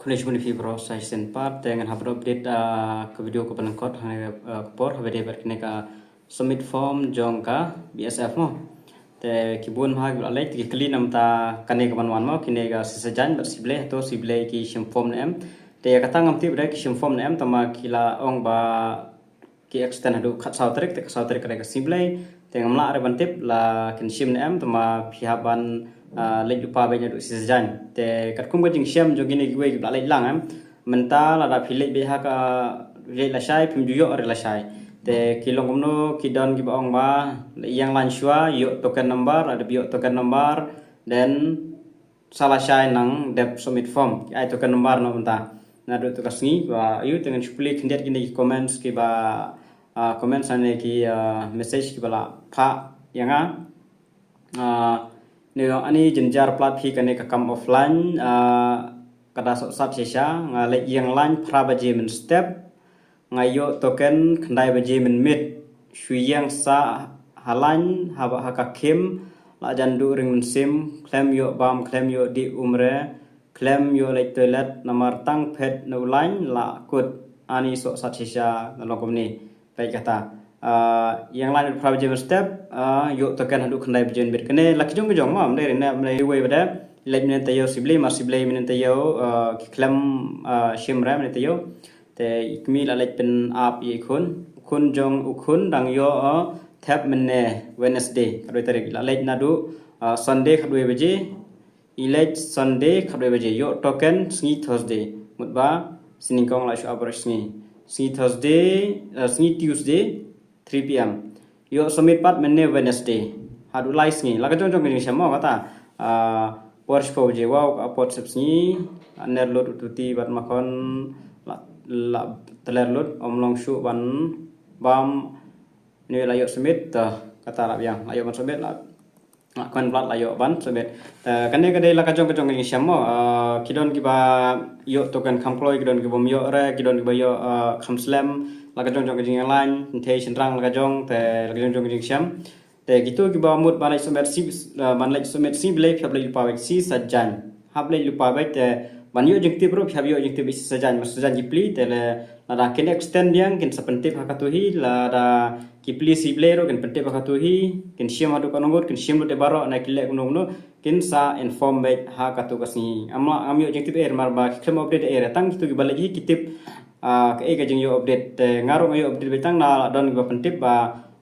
Kuliah fibro saya sempat dengan update ke video ke penangkot por habis berkene ka submit form jong ka BSF mo te kibun ha gulai ti kli nam ta kane ka banwan mo kine ga sesajan ber sible to sible ki sim form nem te kata ngam ti bre ki sim form nem tama kila ong ba ki extend hadu khat saw tarik te saw tarik ka sible te ngamla re bantip la kin sim nem tama pihaban lek lupa banyak duk sesajan te kat kum gajing siam jo gini gue gula lek lang mental ada pilih beha ka re la shai pim juyo re la shai te kilong kumno kidon gi baong ba yang lan shua yo token number ada bio token number then salah shai nang dep submit form ai token number no menta na do to kasni ba yu dengan supli kendiat gini comments ki ba comments ane ki message ki bala pha yanga nếu anh jenjar plat phi kane ka kam offline kada sat sesha ngale yang lan prabaje men step ngayo token khandai baje men mit shuyang sa halan haba haka kim la jandu ring men sim claim yo bam claim yo di umre claim yo like toilet nomor tang pet no line la kut ani so sat sesha nalong ni baik kata yang lain prabaje step yuk token hadu khandai bajen bir kene lakjong gejong ma mle rena mle we bada lek minen tayo sible mar sible minen tayo klam shimra minen tayo te ikmi la lek pen ap ye kun jong ukun dang yo tap menne Wednesday kadoi tarik la lek nadu Sunday kadoi baje ilek Sunday kadoi baje yo token sngi Thursday mutba siningkong la shu abor sngi Thursday sngi Tuesday 3 p.m. Yo submit pat menne Wednesday. Hadu live ni. Laga jong ni sama kata. Porsche po je wow apot sepsni aner load tuti bat makon la teler load omlong shu ban bam ni la yo submit kata la yang la yo ban submit la kon plat la yo ban submit. Kane kade laga jong ni sama kidon ki ba yo token kamploy kidon ki bom yo re kidon ki ba yo kam slam laga jong yang lain te senrang laga jong te laga jong jing syam te gitu ki ba mut balai sumet si ban lek sumet si blai phab lek lupa bek si sajan hab lek lupa bek te ban yo jing ti bro phab yo jing ti si sajan mas sajan jipli te le la ken extend yang ken sapentip hakatuhi la da kipli si blai ro ken pentip hakatuhi ken syam hadu kanongot ken syam te baro na kilek kuno kin sa inform bek hakatu kasni amla am yo jing ti er mar ba klem update er tang gitu ki balai hi kitip ke jeng yo update ngarung yo update betang na don ba pentip ba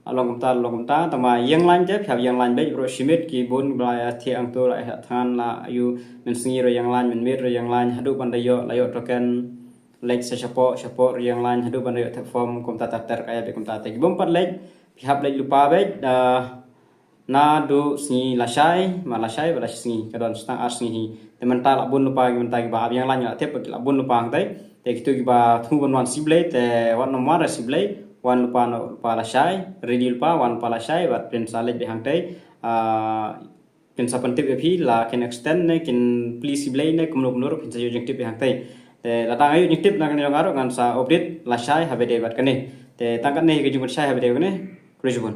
long kumta tama yang lain je phab yang lain be bro simit ki bun bla thi ang to la than la yu men singi ro yang lain men mit ro yang lain hadu ban yo la yo token like sa support yang lain hadu ban yo form kumta ter kaya be kumta te bom pat like phab like lupa be na do singi la shai ma la shai bala singi kadon stang as singi te mental la bun lupa mental ba yang lain la tep la bun lupa tai te gitu kiba thu ban wan siblay te wan nomor siblay wan lupa no lupa la shai ready lupa wan pala shai bat pin salek de hang tai kin sapantip epi la kin extend ne kin please siblay ne kumno pin sa yo jengtip hang tai te la tang ayo jengtip na kan ngaro ngan sa update la shai habe de bat kane te tangkat ne ke jumut shai habe de kane krejubun